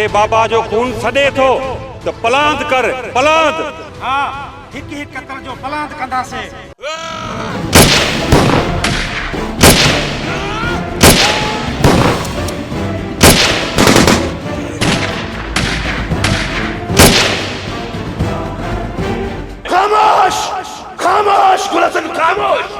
जे बाबा जो खून सॾे थो त पलांद कर, पलांद। हाँ, हिक हिक कतल जो पलांद कंदासीं। खामोश, खामोश गुलशन, खामोश।